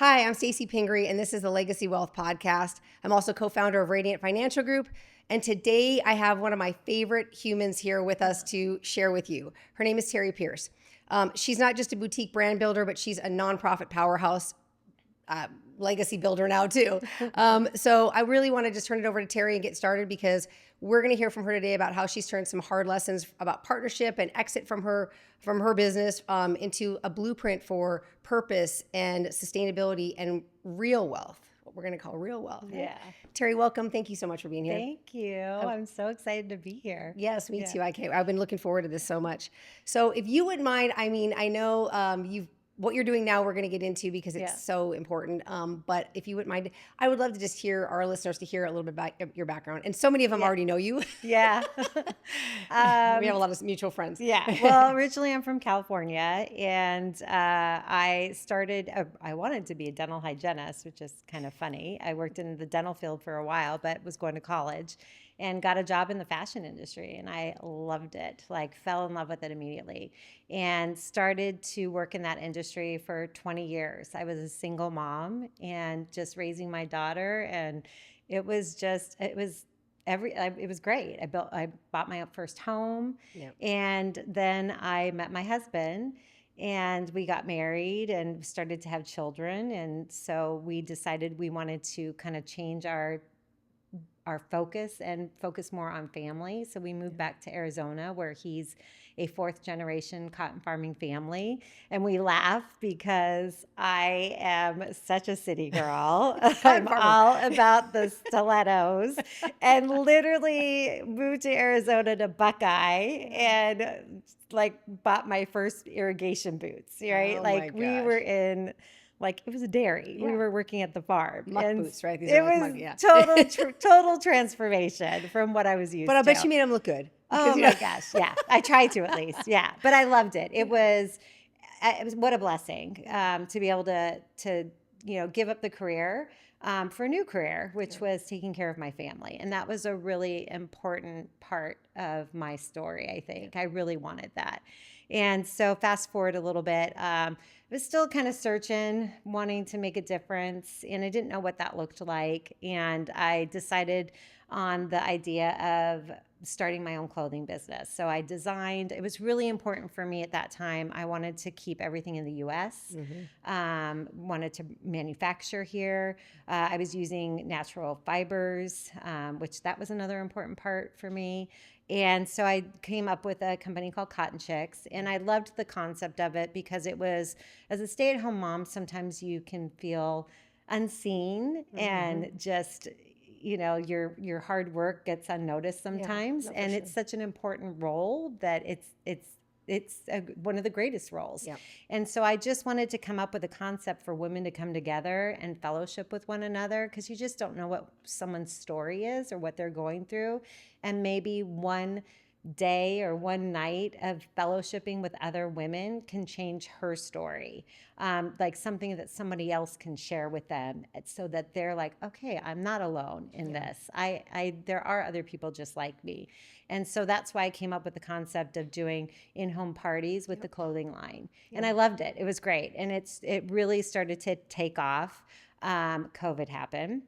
Hi, I'm Stacey Pingree, and this is the Legacy Wealth Podcast. I'm also co-founder of Radiant Financial Group, and today I have one of my favorite humans here with us to share with you. Her name is Teri Pierce. She's not just a boutique brand builder, but she's a nonprofit powerhouse legacy builder now too. So I really want to just turn it over to Teri and get started because we're going to hear from her today about how she's turned some hard lessons about partnership and exit from her business into a blueprint for purpose and sustainability and real wealth. What we're going to call real wealth. Yeah. Teri, welcome. Thank you so much for being here. Thank you. I'm so excited to be here. Yes, me too. I've been looking forward to this so much. So if you wouldn't mind, I know what you're doing now, we're going to get into because it's so important. But if you wouldn't mind, I would love to just hear our listeners to hear a little bit about your background. And so many of them already know you. Yeah. We have a lot of mutual friends. Yeah. Well, originally I'm from California, and I wanted to be a dental hygienist, which is kind of funny. I worked in the dental field for a while, but was going to college and got a job in the fashion industry, and I loved it, fell in love with it immediately, and started to work in that industry for 20 years. I was a single mom and just raising my daughter, and it was great. I bought my first home, and then I met my husband, and we got married and started to have children, and so we decided we wanted to kind of change our focus and focus more on family. So we moved back to Arizona, where he's a fourth generation cotton farming family. And we laugh because I am such a city girl. I'm all about the stilettos, and literally moved to Arizona to Buckeye and bought my first irrigation boots, right? Oh we were in it was a dairy. Yeah. We were working at the farm. Muck boots, right? These It are was total transformation from what I was used to. But I bet you made them look good. Oh my gosh, yeah. I tried to at least, yeah. But I loved it. It was what a blessing to be able to give up the career for a new career, which was taking care of my family. And that was a really important part of my story, I think. I really wanted that. And so fast forward a little bit, I was still kind of searching, wanting to make a difference, and I didn't know what that looked like. And I decided on the idea of starting my own clothing business. So I designed, it was really important for me at that time. I wanted to keep everything in the US, wanted to manufacture here. I was using natural fibers, which that was another important part for me. And so I came up with a company called Cotton Chicks, and I loved the concept of it because it was, as a stay-at-home mom, sometimes you can feel unseen and just, your hard work gets unnoticed sometimes. Yeah, and it's such an important role that it's one of the greatest roles. Yeah. And so I just wanted to come up with a concept for women to come together and fellowship with one another, because you just don't know what someone's story is or what they're going through. And maybe one day or one night of fellowshipping with other women can change her story, something that somebody else can share with them, so that they're like, okay, I'm not alone in this. There are other people just like me. And so that's why I came up with the concept of doing in-home parties with the clothing line. And I loved it. It was great. And it really started to take off. COVID happened.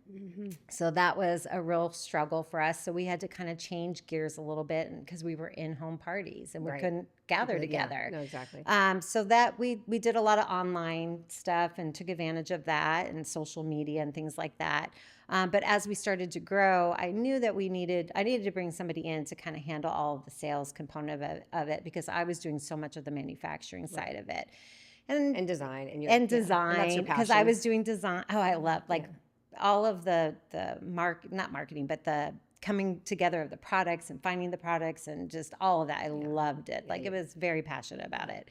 So that was a real struggle for us. So we had to kind of change gears a little bit, because we were in-home parties and we couldn't gather together. Yeah, no, exactly. So that we did a lot of online stuff and took advantage of that, and social media and things like that. But as we started to grow, I knew that I needed to bring somebody in to kind of handle all of the sales component of it, because I was doing so much of the manufacturing side of it. And design design, because I was doing design. Oh, I love all of the not marketing, but the coming together of the products and finding the products and just all of that. I loved it. It was very passionate about it.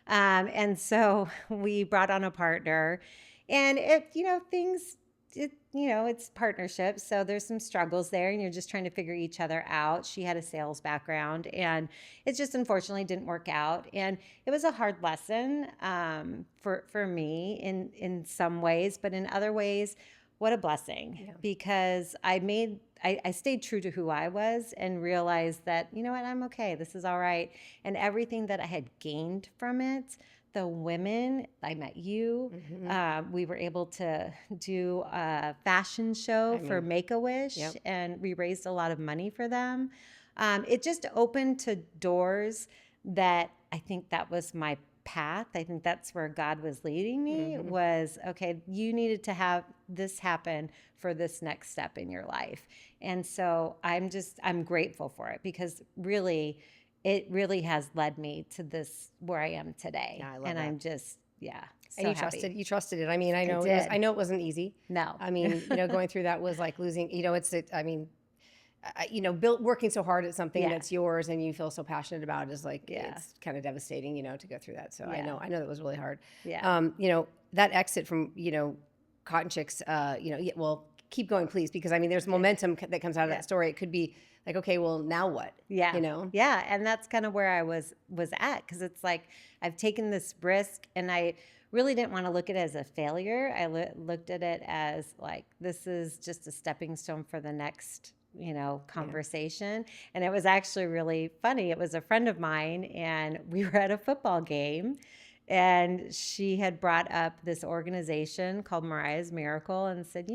And so we brought on a partner, and it's partnership. So there's some struggles there, and you're just trying to figure each other out. She had a sales background, and it just unfortunately didn't work out. And it was a hard lesson for me in some ways, but in other ways, what a blessing, because I stayed true to who I was and realized that, you know what, I'm okay. This is all right. And everything that I had gained from it, the women, I met you. We were able to do a fashion show for Make-A-Wish, and we raised a lot of money for them. It just opened to doors that I think that was my path. I think that's where God was leading me, was, okay, you needed to have this happen for this next step in your life. And so I'm grateful for it, because it really has led me to this, where I am today. Yeah, I love and that. I'm just, so and happy. you trusted it. I mean, I know it wasn't easy. No. I mean, going through that was like losing, working so hard at something that's yours and you feel so passionate about is like, it's kind of devastating, to go through that. So I know that was really hard. Yeah. That exit from, Cotton Chicks, well, keep going, please, because I mean, there's momentum that comes out of that story. It could be like, okay, well, now what? Yeah. Yeah. And that's kind of where I was at. Cause it's like, I've taken this risk, and I really didn't want to look at it as a failure. I looked at it as like, this is just a stepping stone for the next, conversation. And it was actually really funny. It was a friend of mine, and we were at a football game, and she had brought up this organization called Mariah's Miracle and said,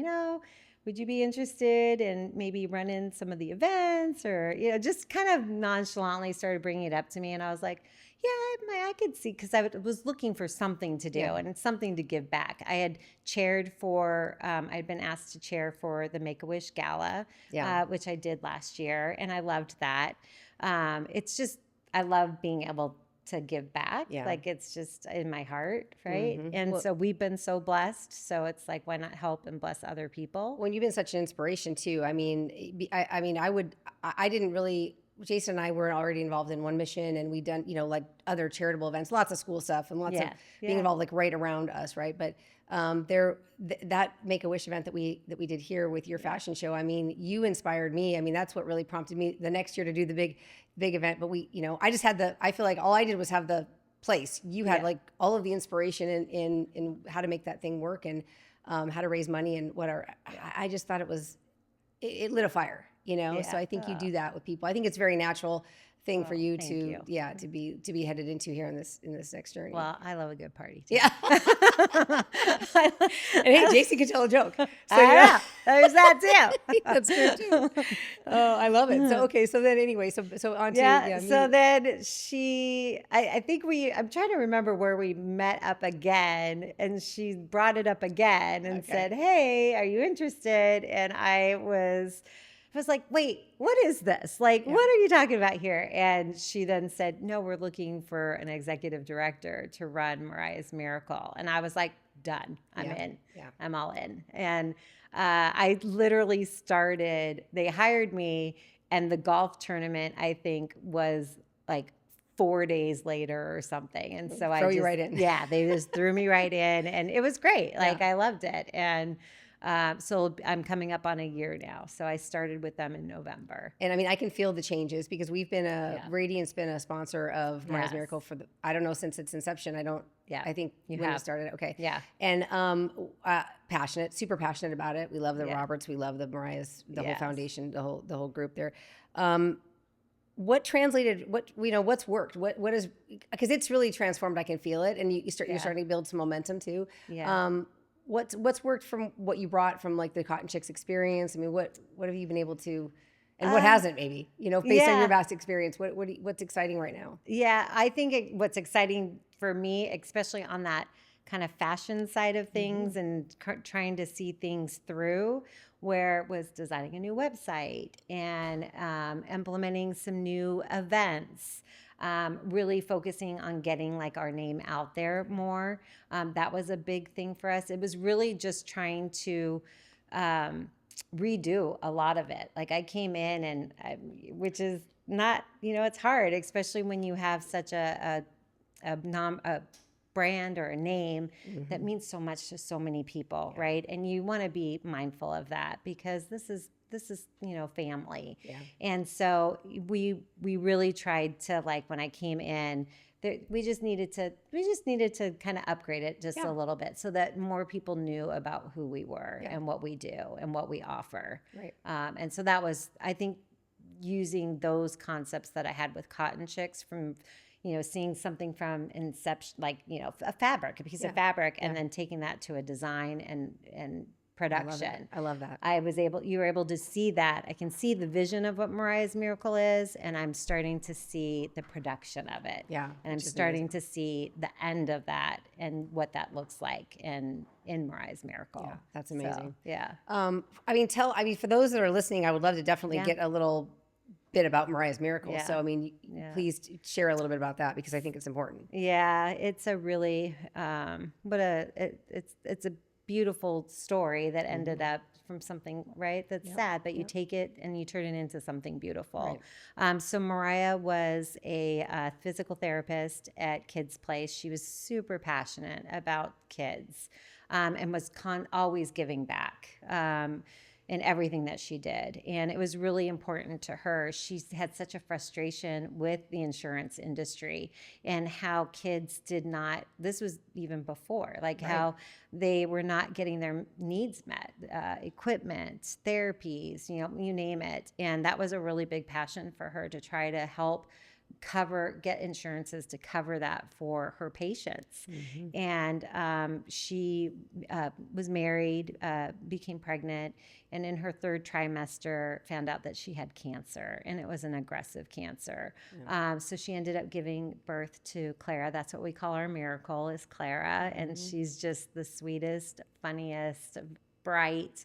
would you be interested in maybe running some of the events, or, just kind of nonchalantly started bringing it up to me. And I was like, yeah, I could see, because I was looking for something to do and something to give back. I had chaired for, I'd been asked to chair for the Make-A-Wish Gala, which I did last year, and I loved that. It's just, I love being able to give back. Like, it's just in my heart, right? And so we've been so blessed. So it's like, why not help and bless other people? When you've been such an inspiration too. I mean, I didn't really. Jason and I were already involved in One Mission, and we'd done, like other charitable events, lots of school stuff, and lots of being involved like right around us, right? But that Make-A-Wish event that we did here with your fashion show, I mean, you inspired me. I mean, that's what really prompted me the next year to do the big event. But I feel like all I did was have the place. You had like all of the inspiration in how to make that thing work, and how to raise money and whatever. I just thought it lit a fire. So I think you do that with people. I think it's a very natural thing for you to be headed into here in this next journey. Well, I love a good party too. Yeah. And hey, Jason can tell a joke. So there's that too. That's good too. Oh, I love it. So okay, so then anyway, so on to so then I think I'm trying to remember where we met up again, and she brought it up again and said, "Hey, are you interested?" And I was like, wait, what is this? Like, what are you talking about here? And she then said, no, we're looking for an executive director to run Mariah's Miracle. And I was like, done. I'm in. Yeah. I'm all in. And I literally they hired me, and the golf tournament, I think, was like 4 days later or something. And so throw you right in. Yeah, they just threw me right in, and it was great. Like, I loved it. And so I'm coming up on a year now. So I started with them in November. And I mean, I can feel the changes, because we've been Radiant's been a sponsor of Mariah's Miracle for since its inception. I think when it started. Okay. Yeah. And passionate, super passionate about it. We love the Roberts. We love the Mariah's, the whole foundation, the whole group there. What translated? What's worked? What is, because it's really transformed. I can feel it, and you're starting to build some momentum too. Yeah. What's worked from what you brought from like the Cotton Chicks experience? I mean, what have you been able to, and what hasn't maybe, based on your vast experience, what's exciting right now? Yeah, I think what's exciting for me, especially on that kind of fashion side of things and trying to see things through, where it was designing a new website and implementing some new events. Really focusing on getting like our name out there more. That was a big thing for us. It was really just trying to redo a lot of it. Like, I came in and which is not, it's hard, especially when you have such a brand or a name that means so much to so many people, right? And you want to be mindful of that, because this is family. Yeah. And so we really tried to, like, when I came in, we just needed to kind of upgrade it just a little bit so that more people knew about who we were and what we do and what we offer. Right. And so that was, I think, using those concepts that I had with Cotton Chicks from, seeing something from inception, like, a piece of fabric, and then taking that to a design and production. I love that. You were able to see that. I can see the vision of what Mariah's Miracle is, and I'm starting to see the production of it. Yeah. And I'm starting to see the end of that and what that looks like in Mariah's Miracle. Yeah, that's amazing. So, yeah. For those that are listening, I would love to definitely get a little bit about Mariah's Miracle. Yeah. So, please share a little bit about that because I think it's important. Yeah, it's a really, it's a beautiful story that ended up from something, right, that's sad, but you take it and you turn it into something beautiful. Right. So Mariah was a physical therapist at Kids Place. She was super passionate about kids, and was always giving back. In everything that she did. And it was really important to her. She had such a frustration with the insurance industry and how kids this was even before, like how they were not getting their needs met, equipment, therapies, you name it. And that was a really big passion for her to try to help get insurances to cover that for her patients. Mm-hmm. And she was married, became pregnant, and in her third trimester found out that she had cancer, and it was an aggressive cancer. Yeah. So she ended up giving birth to Clara. That's what we call our miracle, is Clara. Mm-hmm. And she's just the sweetest, funniest, bright,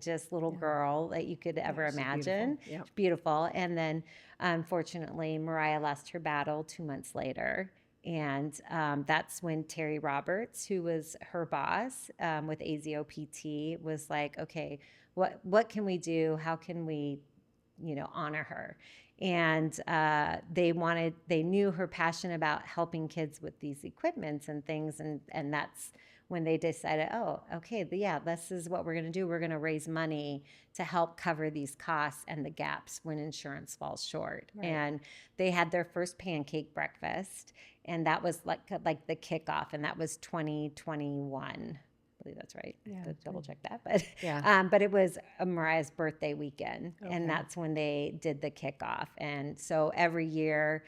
just little girl that you could ever imagine. Beautiful. Yep. Beautiful. And then, unfortunately, Mariah lost her battle 2 months later. And that's when Terry Roberts, who was her boss with AZOPT, was like, okay, what can we do? How can we, honor her? And they knew her passion about helping kids with these equipments and things. And that's when they decided, oh, okay, this is what we're going to do. We're going to raise money to help cover these costs and the gaps when insurance falls short. Right. And they had their first pancake breakfast, and that was like the kickoff, and that was 2021. I believe that's right. I have to double check that, but it was Mariah's birthday weekend, and that's when they did the kickoff. And so every year,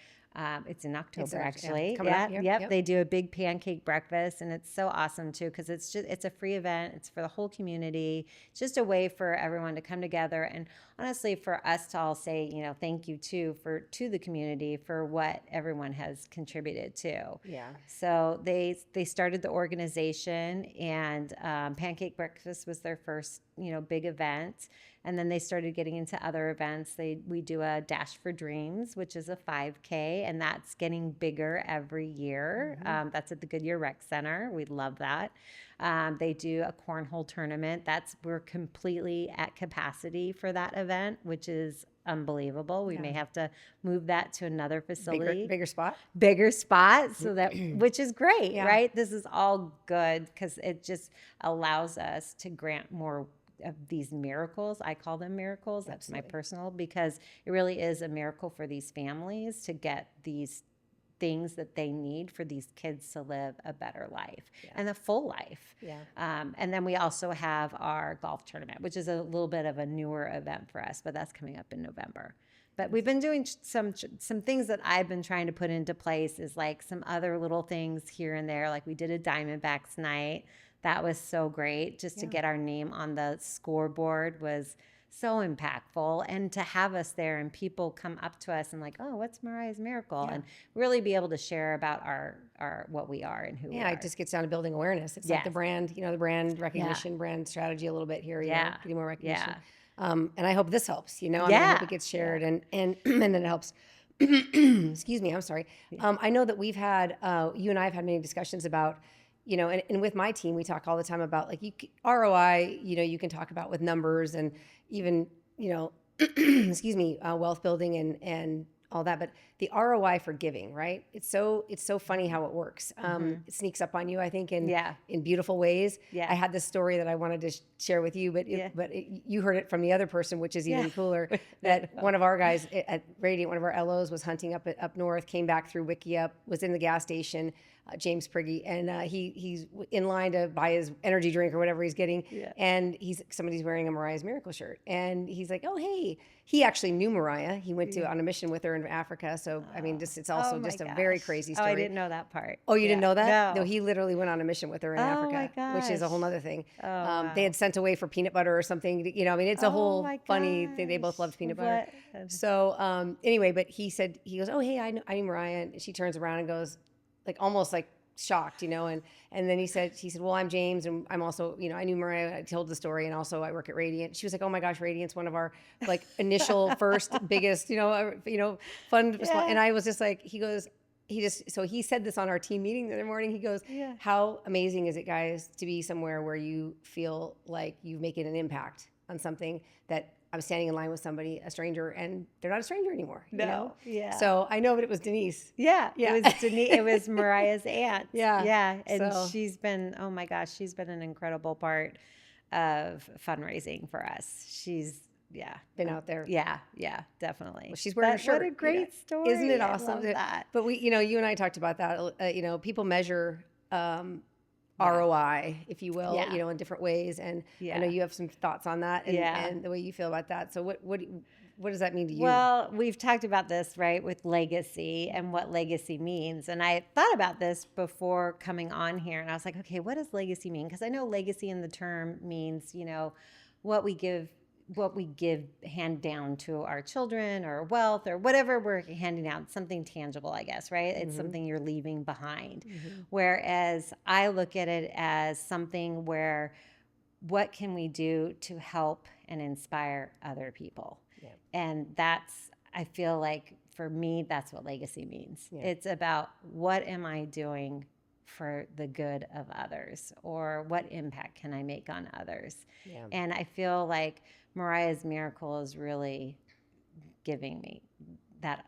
it's in October, actually. Yep. They do a big pancake breakfast, and it's so awesome too because it's a free event. It's for the whole community. It's just a way for everyone to come together, and honestly, for us to all say, thank you to the community for what everyone has contributed to. Yeah. So they started the organization, and pancake breakfast was their first big event. And then they started getting into other events. We do a Dash for Dreams, which is a 5K, and that's getting bigger every year. Mm-hmm. That's at the Goodyear Rec Center. We love that. They do a cornhole tournament. We're completely at capacity for that event, which is unbelievable. We may have to move that to another facility. Bigger spot? Bigger spot, so that which is great, right? This is all good because it just allows us to grant more of these miracles. I call them miracles. That's my personal, because it really is a miracle for these families to get these things that they need for these kids to live a better life and a full life. Yeah. And then we also have our golf tournament, which is a little bit of a newer event for us, but that's coming up in November. But we've been doing some things that I've been trying to put into place, is like some other little things here and there. Like we did a Diamondbacks night. That was so great. Just to get our name on the scoreboard was so impactful. And to have us there and people come up to us and like, oh, what's Mariah's Miracle? And really be able to share about our what we are and who we are. Yeah, it just gets down to building awareness. It's like the brand, the brand recognition, brand strategy a little bit here, getting more recognition. And I hope this helps, I hope it gets shared and then it helps. Excuse me, I'm sorry. I know that we've had, you and I have had many discussions about, and with my team, we talk all the time about like ROI, you can talk about with numbers and even, excuse me, wealth building and all that, but the ROI for giving, right? It's so funny how it works. It sneaks up on you, I think, in beautiful ways. Yeah. I had this story that I wanted to share with you, but you heard it from the other person, which is even cooler. That one of our guys at Radiant, one of our LOs, was hunting up north, came back through Wickiup, was in the gas station, James Priggy, and he's in line to buy his energy drink or whatever he's getting, and somebody's wearing a Mariah's Miracle shirt, and he's like, oh hey, he actually knew Mariah. He went on a mission with her in Africa, so I mean, it's also just a very crazy story. Oh, I didn't know that part. Oh, you didn't know that? No, he literally went on a mission with her in Africa, which is a whole nother thing. Wow. They had sent away for peanut butter or something. I mean, it's a whole funny thing. They both loved peanut butter. So anyway, but he goes, oh hey, I knew Mariah, and she turns around and goes, like almost like shocked, and then he said, well, I'm James, and I'm also, I knew Mariah. I told the story, and also I work at Radiant. She was like, oh my gosh, Radiant's one of our like initial first biggest, fun. Yeah. And I was just like, so he said this on our team meeting the other morning. He goes, how amazing is it, guys, to be somewhere where you feel like you're making an impact on something that I'm standing in line with somebody, a stranger, and they're not a stranger anymore. No. Yeah. So I know, but it was Denise. Yeah. It was Denise. It was Mariah's aunt. Yeah. Yeah. And she's been, oh my gosh, she's been an incredible part of fundraising for us. She's been out there. Yeah, definitely. Well, she's wearing a shirt. What a great story. Isn't it awesome? I love that. But you and I talked about that. People measure ROI, if you will, in different ways. And I know you have some thoughts on that and the way you feel about that. So what does that mean to you? Well, we've talked about this, right, with legacy and what legacy means. And I thought about this before coming on here, and I was like, okay, what does legacy mean? Because I know legacy in the term means, what we give hand down to our children or wealth or whatever we're handing out, something tangible, I guess, right? It's something you're leaving behind. Whereas I look at it as something where what can we do to help and inspire other people? Yeah. And I feel like for me, that's what legacy means. Yeah. It's about what am I doing for the good of others, or what impact can I make on others? Yeah. And I feel like Mariah's Miracle is really giving me that,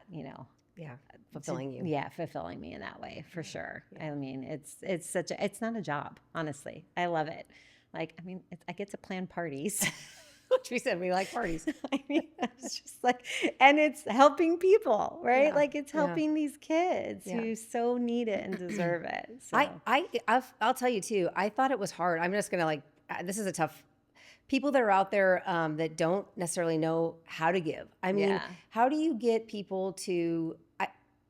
fulfilling you. Yeah, fulfilling me in that way, for sure. Yeah. I mean, it's not a job, honestly. I love it. Like, I mean, I get to plan parties. Which we said we like parties. I mean, it's just like, and it's helping people, right? Yeah. Like it's helping these kids who so need it and deserve it. So. I'll tell you too, I thought it was hard. I'm just going to this is a tough, people that are out there that don't necessarily know how to give. I mean, how do you get people to,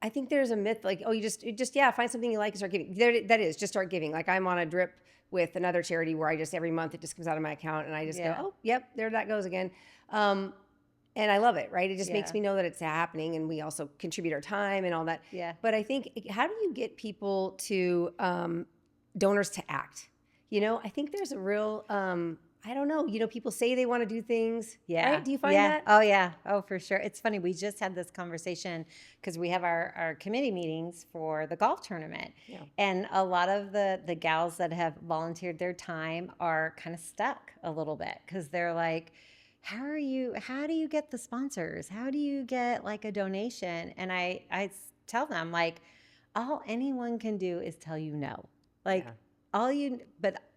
I think there's a myth like, oh, you just find something you like and start giving. That is, just start giving. Like I'm on a drip with another charity where I just every month it just comes out of my account and I just go, oh, yep, there that goes again. And I love it, right? It just makes me know that it's happening, and we also contribute our time and all that. Yeah. But I think, how do you get people to donors to act? I think there's a real I don't know. People say they want to do things. Yeah. Right? Do you find that? Oh, yeah. Oh, for sure. It's funny. We just had this conversation because we have our committee meetings for the golf tournament. Yeah. And a lot of the gals that have volunteered their time are kind of stuck a little bit because they're like, how do you get the sponsors? How do you get like a donation? And I tell them, like, all anyone can do is tell you no. Like,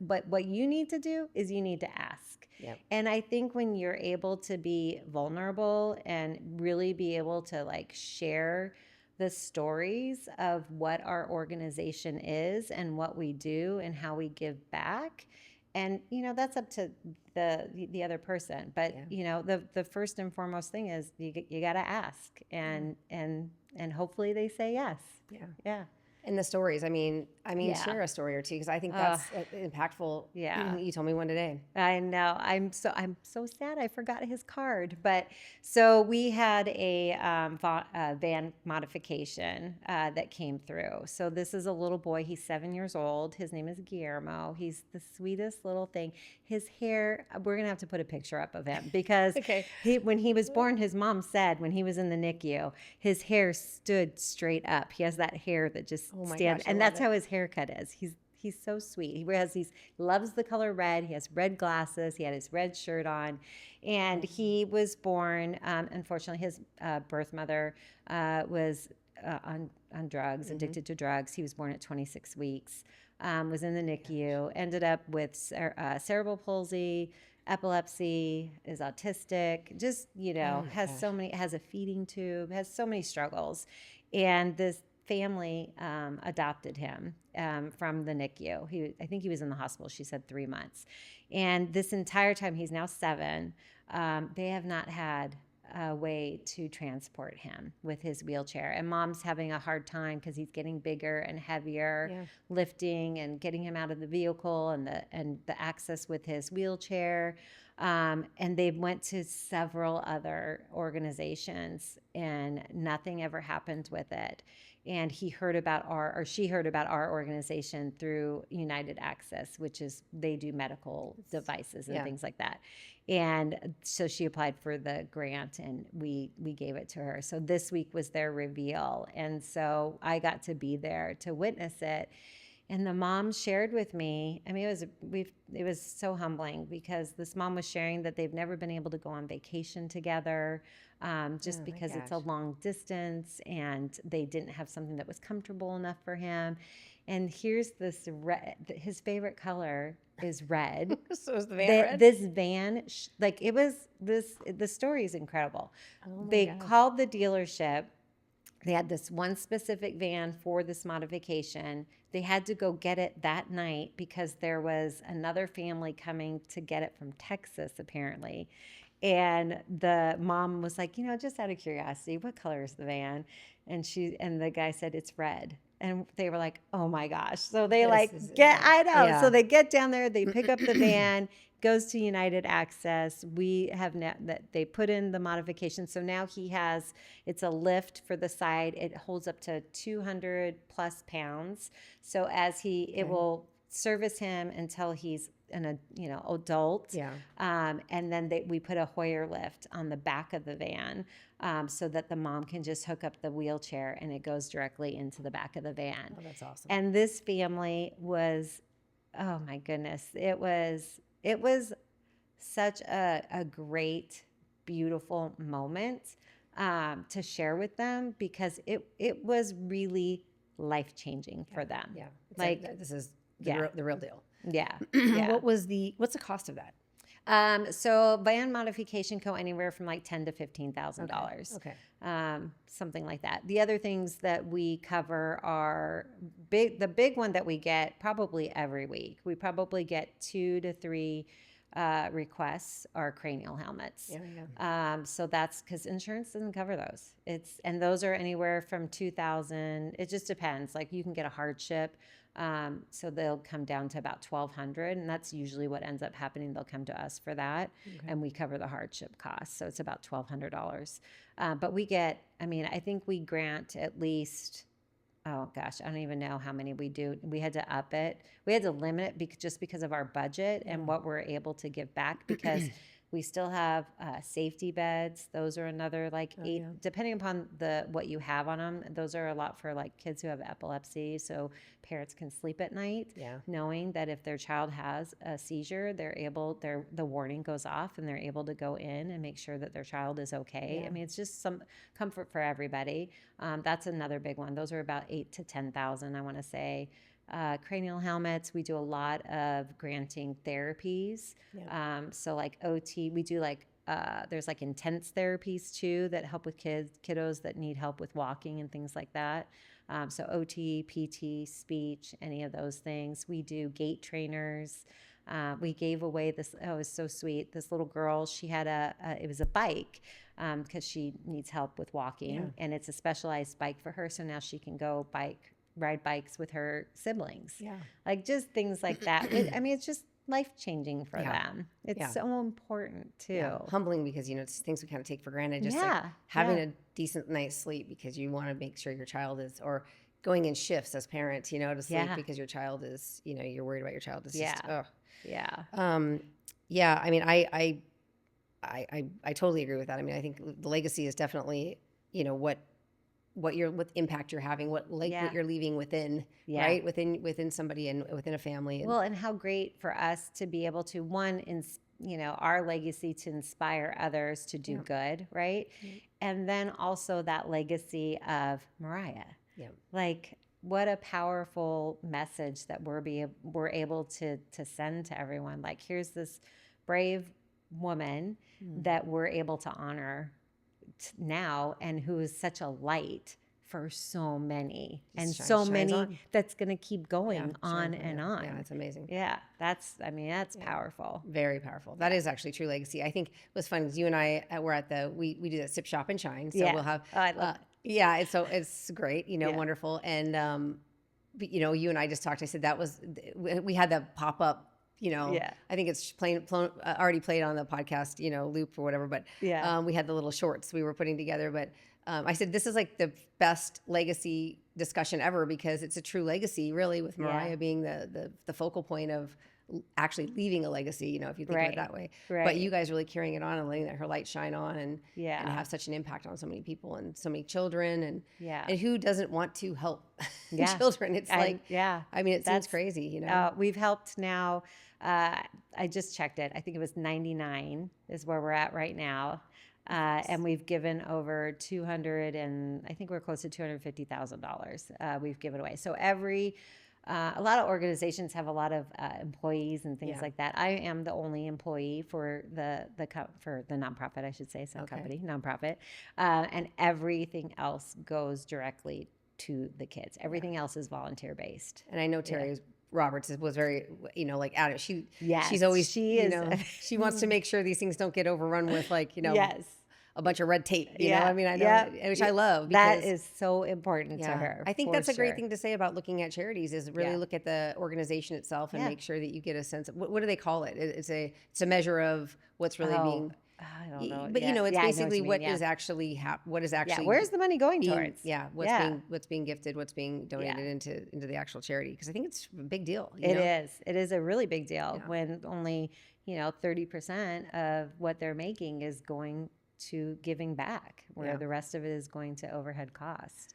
but what you need to do is you need to ask. Yep. And I think when you're able to be vulnerable and really be able to like share the stories of what our organization is and what we do and how we give back, and that's up to the other person. But the first and foremost thing is you got to ask, and hopefully they say yes. Yeah. Yeah. And the stories, I mean, share a story or two, because I think that's impactful. Yeah, you told me one today. I know. I'm so sad. I forgot his card. But so we had a van modification that came through. So this is a little boy. He's 7 years old. His name is Guillermo. He's the sweetest little thing. His hair. We're gonna have to put a picture up of him because when he was born, his mom said when he was in the NICU, his hair stood straight up. He has that hair that just stands, and that's how his haircut is. He's so sweet. He loves the color red. He has red glasses. He had his red shirt on, and he was born. Unfortunately, his birth mother was on drugs, addicted to drugs. He was born at 26 weeks. Was in the NICU. Ended up with cerebral palsy, epilepsy, is autistic. Just has a feeding tube. Has so many struggles, and this family adopted him from the NICU. I think he was in the hospital, she said 3 months. And this entire time, he's now 7, they have not had a way to transport him with his wheelchair. And mom's having a hard time because he's getting bigger and heavier, lifting and getting him out of the vehicle and the access with his wheelchair. And they went to several other organizations and nothing ever happened with it. And she heard about our organization through United Access, which is, they do medical devices and things like that. And so she applied for the grant and we gave it to her. So this week was their reveal. And so I got to be there to witness it. And the mom shared with me, I mean, it was so humbling because this mom was sharing that they've never been able to go on vacation together because it's a long distance and they didn't have something that was comfortable enough for him. And here's this his favorite color is red. So is the van red? This van, the story is incredible. They called the dealership. They had this one specific van for this modification. They had to go get it that night because there was another family coming to get it from Texas, apparently. And the mom was like, just out of curiosity, what color is the van? And the guy said, it's red. And they were like, oh my gosh. So they I know. Yeah. So they get down there, they pick up the van, goes to United Access. We have they put in the modification. So now it's a lift for the side. It holds up to 200 plus pounds. So it will service him until he's an adult. Yeah. And then we put a Hoyer lift on the back of the van so that the mom can just hook up the wheelchair and it goes directly into the back of the van. Oh, that's awesome. And this family was, oh my goodness, it was such a great, beautiful moment to share with them because it was really life-changing for them. Yeah. This is the real deal. Yeah. What's the cost of that? So van modification go anywhere from like $10,000 to $15,000. Okay. Something like that. The other things that we cover are the big one that we get probably every week. We probably get 2 to 3 requests are cranial helmets. Yeah. So that's because insurance doesn't cover those. And those are anywhere from $2,000. It just depends. Like you can get a hardship. So they'll come down to about $1,200, and that's usually what ends up happening. They'll come to us for that, and we cover the hardship costs. So it's about $1,200. But I think we grant at least, oh gosh, I don't even know how many we do. We had to up it. We had to limit it just because of our budget and what we're able to give back because we still have safety beds. Those are another $8, depending upon what you have on them. Those are a lot for kids who have epilepsy, so parents can sleep at night, knowing that if their child has a seizure, the warning goes off and they're able to go in and make sure that their child is okay. Yeah. I mean, it's just some comfort for everybody. That's another big one. Those are about $8,000 to $10,000, I want to say. Cranial helmets, we do a lot of granting therapies. So OT, we do there's intense therapies too that help with kiddos that need help with walking and things like that. So OT, PT, speech, any of those things. We do gait trainers. We gave away this, it was so sweet. This little girl, she had it was a bike because she needs help with walking and it's a specialized bike for her. So now she can go ride bikes with her siblings. Yeah. Just things like that. It's just life-changing for them. It's so important too. Yeah. Humbling because, it's things we kind of take for granted. Just having a decent night's sleep because you want to make sure your child is, or going in shifts as parents, to sleep because your child is, you're worried about your child. It's just, I totally agree with that. I think the legacy is definitely, what what impact you're having, what you're leaving within, right? Within somebody and within a family. Well, and how great for us to be able to, our legacy to inspire others to do good, right? And then also that legacy of Mariah. Yeah. Like, what a powerful message that we're able to send to everyone. Like, here's this brave woman that we're able to honor now, and who is such a light for so many, that's going to keep going on and on. Yeah, it's amazing. Yeah, that's powerful. Very powerful. That is actually true legacy. I think it was fun because you and I were at we do that Sip, Shop, and Shine. So we'll have, I love it. Yeah, it's great, wonderful. And, but, you and I just talked, I said we had that pop up, I think it's already played on the podcast, loop or whatever, but we had the little shorts we were putting together. But I said, this is like the best legacy discussion ever, because it's a true legacy, really, with Mariah being the focal point of actually leaving a legacy, if you think of it that way. Right. But you guys really carrying it on and letting her light shine on and have such an impact on so many people and so many children and who doesn't want to help children? It's I mean, it seems crazy, We've helped now. I just checked it. I think it was 99 is where we're at right now. And we've given over I think we're close to $250,000 we've given away. So a lot of organizations have a lot of employees and things like that. I am the only employee for the nonprofit, I should say. It's not a company, nonprofit. And everything else goes directly to the kids. Everything else is volunteer based. And I know Teri Roberts was very, at it. She's always, she wants to make sure these things don't get overrun with a bunch of red tape. I mean, I know, which I love. That is so important to her. I think that's a great thing to say about looking at charities is really look at the organization itself and make sure that you get a sense of what do they call it? It's a measure of what's really being. I don't know. But it's basically what is actually where's the money going towards? What's being gifted, what's being donated into the actual charity, because I think it's a big deal. It is a really big deal when only 30% of what they're making is going to giving back, where the rest of it is going to overhead costs.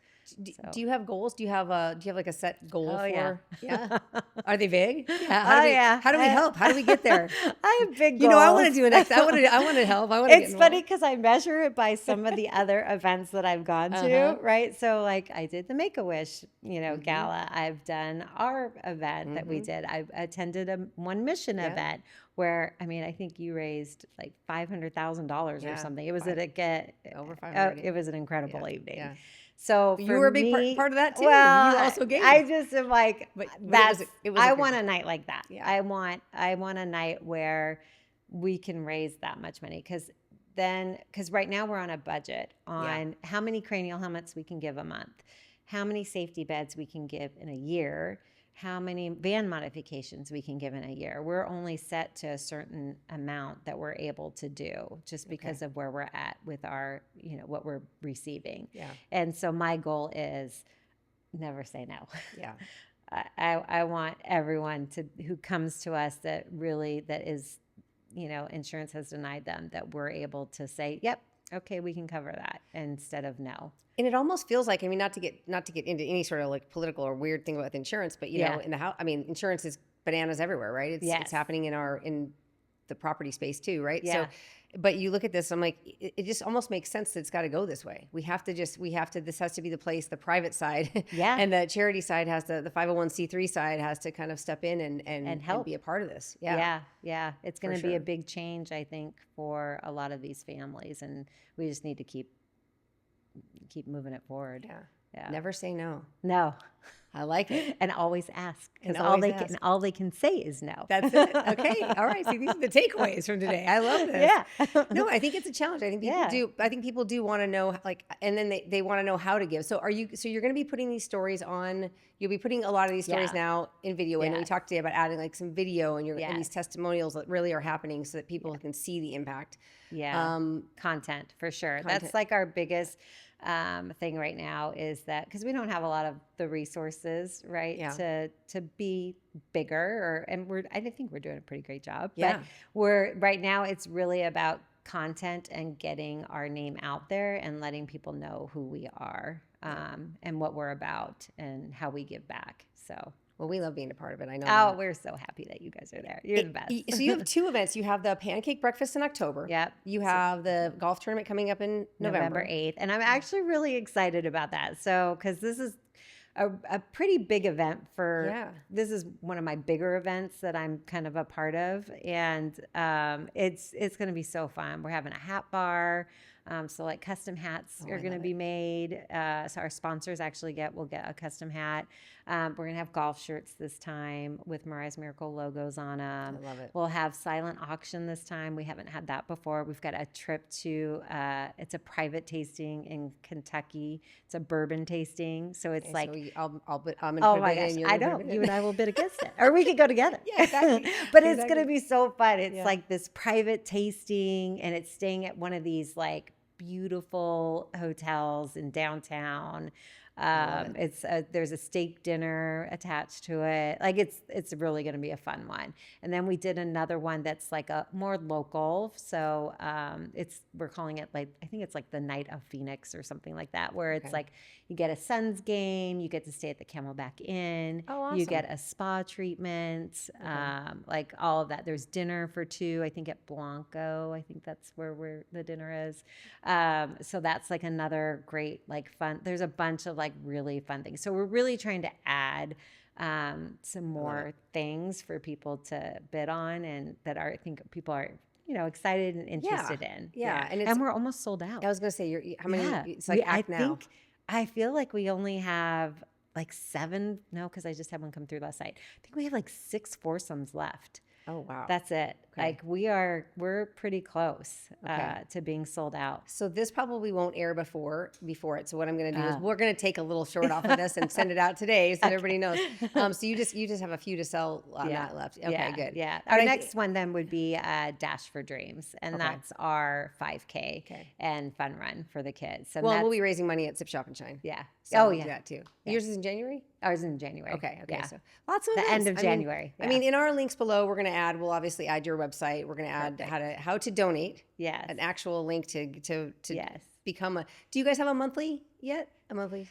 Do you have goals? Do you have like a set goal for? Yeah. Are they big? Yeah. How do we help? How do we get there? I have big goals. I want to do it next. I want to help. It's funny because I measure it by some of the other events that I've gone to, right? So like I did the Make-A-Wish, gala. I've done our event that we did. I attended a One Mission event where, I mean, I think you raised like $500,000 or something. It was over 500. It was an incredible evening. Yeah. So you were a big part of that too. Well, you also gave. I just am like, I want a night like that. Yeah. I want a night where we can raise that much money, because right now we're on a budget on how many cranial helmets we can give a month, how many safety beds we can give in a year, how many van modifications we can give in a year. We're only set to a certain amount that we're able to do just because of where we're at with our, what we're receiving. Yeah. And so my goal is never say no. Yeah. I want everyone who comes to us that is, insurance has denied them, that we're able to say, yep, okay, we can cover that, instead of no. And it almost feels like, I mean, not to get into any sort of like political or weird thing about insurance, but in the house, I mean, insurance is bananas everywhere, right? It's happening in the property space too, right? Yeah. So, but you look at this, I'm like, it just almost makes sense that it's got to go this way. This has to be the place, the private side, and the charity side the 501c3 side has to kind of step in and help, and be a part of this. Yeah. It's going to be a big change, I think, for a lot of these families, and we just need to keep moving it forward. Yeah. Never say no. No. I like it. And always ask, because all they can say is no. That's it. Okay. All right. See, these are the takeaways from today. I love this. Yeah. No, I think it's a challenge. I think people do. I think people do want to know, and then they want to know how to give. So you're going to be putting these stories on. You'll be putting a lot of these stories now in video. And we talked today about adding like some video and and these testimonials that really are happening, so that people can see the impact. Yeah. Content for sure. That's like our biggest thing right now, is that because we don't have a lot of the resources, right, to be bigger, I think we're doing a pretty great job. But right now it's really about content and getting our name out there and letting people know who we are. and what we're about and how we give back. So. Well, we love being a part of it. I know. Oh, we're so happy that you guys are there. You're the best. So you have 2 events. You have the pancake breakfast in October. Yep. You have the golf tournament coming up in November 8th. And I'm actually really excited about that. So, because this is a pretty big event this is one of my bigger events that I'm kind of a part of. And it's going to be so fun. We're having a hat bar. So like custom hats are going to be made. So our sponsors will get a custom hat. We're going to have golf shirts this time with Mariah's Miracle logos on them. I love it. We'll have silent auction this time. We haven't had that before. We've got a trip to, it's a private tasting in Kentucky. It's a bourbon tasting. So it's I'm in oh my gosh, I know. You and I will bid against it. Or we could go together. Yeah, exactly. But it's going to be so fun. It's like this private tasting, and it's staying at one of these like beautiful hotels in downtown. There's a steak dinner attached to it. Like it's really going to be a fun one. And then we did another one that's like a more local. So we're calling it like, I think it's like the Night of Phoenix or something like that, where it's like you get a Suns game, you get to stay at the Camelback Inn, you get a spa treatment, like all of that. There's dinner for 2, I think at Blanco. I think that's where the dinner is. So that's like another great like fun. There's a bunch of like really fun things. So we're really trying to add some more things for people to bid on, and that I think people are excited and interested in. Yeah. And we're almost sold out. I was gonna say, how many? Yeah. It's like I feel like we only have like 7. No, because I just had one come through last night. I think we have like 6 foursomes left. Oh, wow. That's it. Okay. Like we're pretty close to being sold out. So this probably won't air before it. So what I'm going to do is we're going to take a little short off of this and send it out today so that everybody knows. So you just have a few to sell on that left. Okay, good. Yeah. Our next one then would be Dash for Dreams, and that's our 5K and fun run for the kids. So we'll be raising money at Sip Shop and Shine. Yeah. So we'll do that too. Yeah. Yours is in January? Ours is in January. Okay. Yeah. So lots of the events. end of January. I mean, in our links below, we'll obviously add your website. We're going to add how to donate. Yes. An actual link to become a. Do you guys have a monthly yet? A monthly?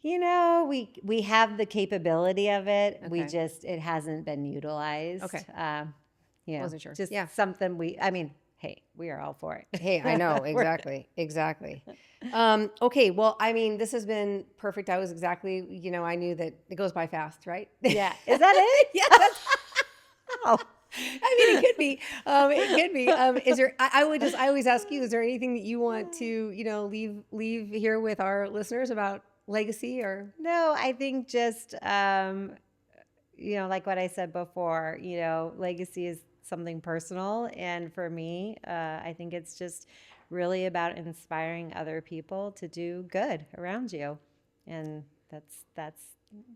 We have the capability of it. Okay. It hasn't been utilized. Okay. Wasn't sure. Just something hey, we are all for it. Hey, I know. Exactly. Okay. Well, I mean, this has been perfect. I was exactly, I knew that it goes by fast, right? Yeah. Is that it? Yeah. Oh. I mean, it could be. It could be. Is there? I always ask you: is there anything that you want to, leave here with our listeners about legacy? Or no, I think just, like what I said before. Legacy is something personal, and for me, I think it's just really about inspiring other people to do good around you, and that's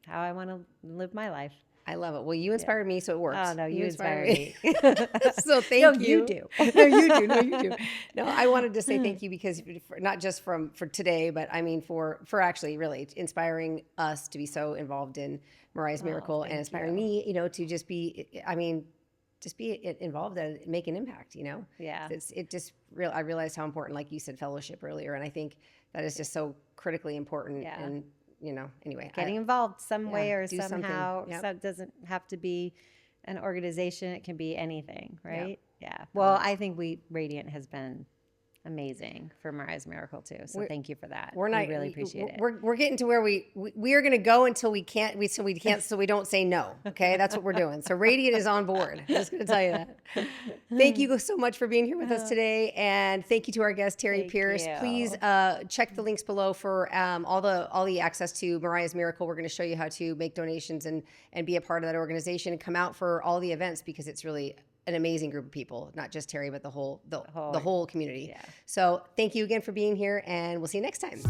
how I want to live my life. I love it. Well, you inspired me, so it works. Oh, no, you inspired me. So thank you. No, you do. No, you do. No, I wanted to say thank you because not just for today, but I mean for actually really inspiring us to be so involved in Mariah's Miracle and inspiring me, to just be, involved and make an impact, Yeah. I realized how important, like you said, fellowship earlier. And I think that is just so critically important. Yeah. And, anyway. Getting involved some way or somehow. Yep. So it doesn't have to be an organization. It can be anything, right? Yeah. Well, I think Radiant has been amazing for Mariah's Miracle too. So thank you for that. We really appreciate it. We're getting to where we are going to go until we can't, so we don't say no. Okay. That's what we're doing. So Radiant is on board. I'm just going to tell you that. Thank you so much for being here with us today. And thank you to our guest, Teri Pierce. Please check the links below for all the access to Mariah's Miracle. We're going to show you how to make donations and be a part of that organization and come out for all the events, because it's really an amazing group of people, not just Teri, but the whole community. Yeah. So thank you again for being here, and we'll see you next time.